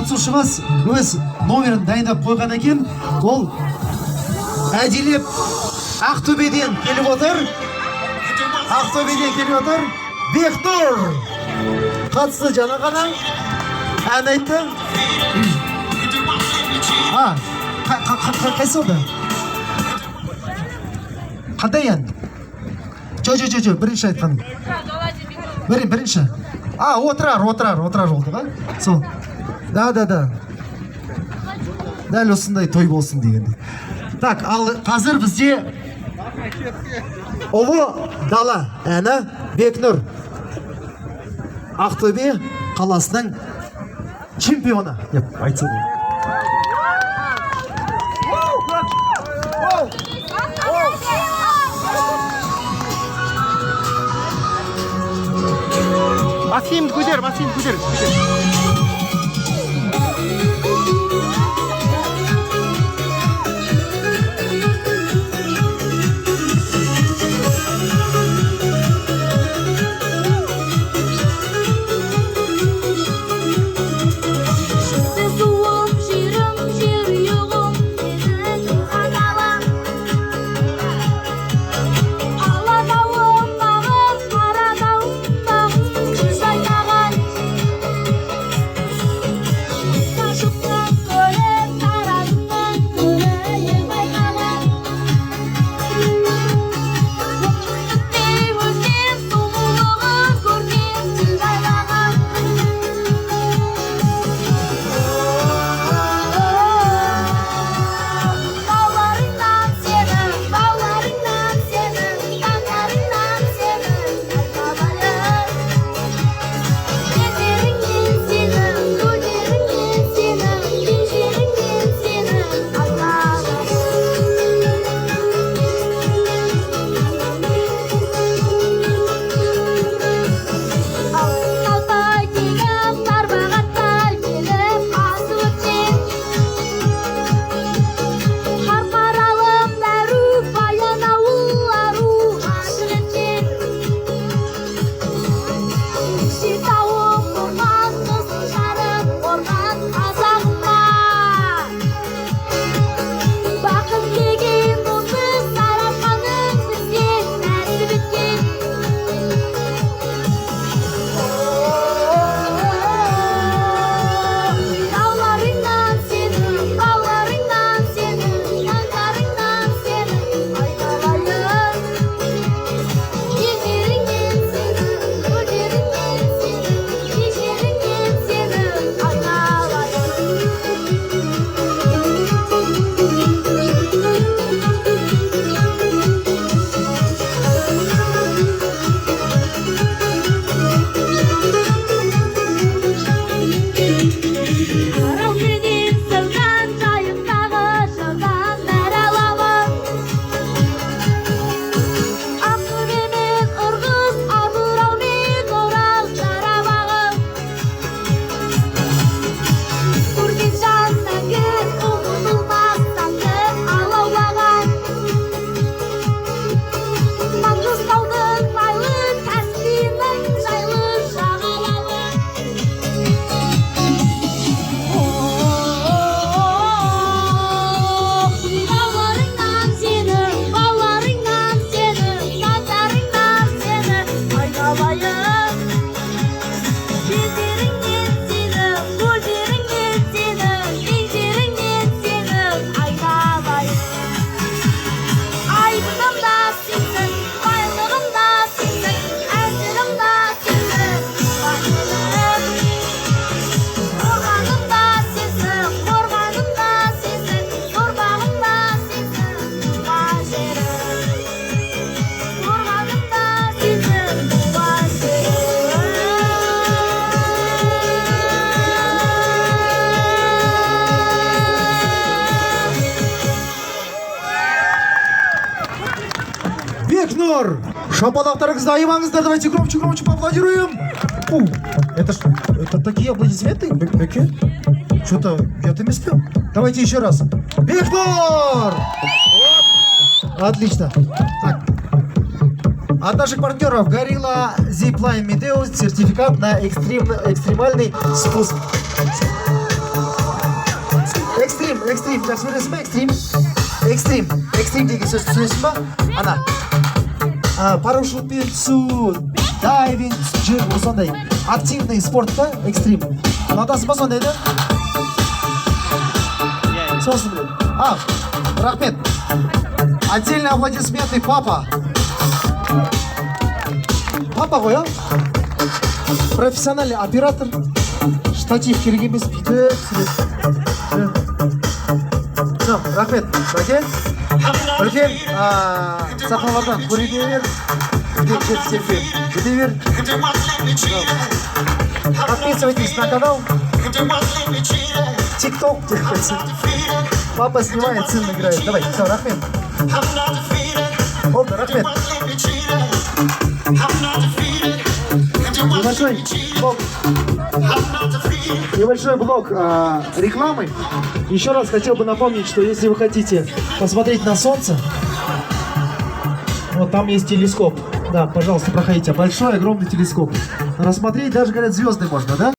қатысушымыз өз номерін дайындап қойған екен. Ол әдейілеп Ақтөбеден келіп отыр. Бекнұр қатысты жаңа ғана ән айтты. Қайсы олды? Қандай ән? Жо, бірінші айтқан. Бірінші. Отырар олды ға? Сол. Да. Дәл осындай той болсын дегенде. Так, ал қазір бізде Ұлы дала әні Бекнұр. Ақтөбе қаласының чемпионы деп айтса болады. Бассейнді көтер. Бекнұр! Шапалақтарыңызды айымаңыздар, давайте громче поаплодируем. Это что? Это такие аплодисменты? Беке? Что-то я не спел. Давайте еще раз. Бекнұр! Отлично. Так. От наших партнеров Gorilla Zipline Meteos сертификат на экстремальный спуск. экстрим, жақсы көресің бе, экстрим? Экстрим деген сөзді түсінесің ба? Ана, парашютпен түсу, дайвинг, жүр, осындай активный спортта экстрим. Ұнатасың ба сондайды? Сосын білем. Рахмет. Отдельные аплодисменты папа. Папа ғой, а? Профессиональный оператор. Штатив керек емес, бүйтіп түсіреді. Рахмет, бәке. Үлкен сахналардан көре бер. Жүде бер. Подписывайтесь на канал. ТикТок. Папа снимает, сын играет. Давай, все, рахмет. Олда, рахмет. Небольшой блок рекламы. Еще раз хотел бы напомнить, что если вы хотите посмотреть на солнце, вот там есть телескоп. Да, пожалуйста, проходите. Большой, огромный телескоп. Рассмотреть даже, говорят, звезды можно, да?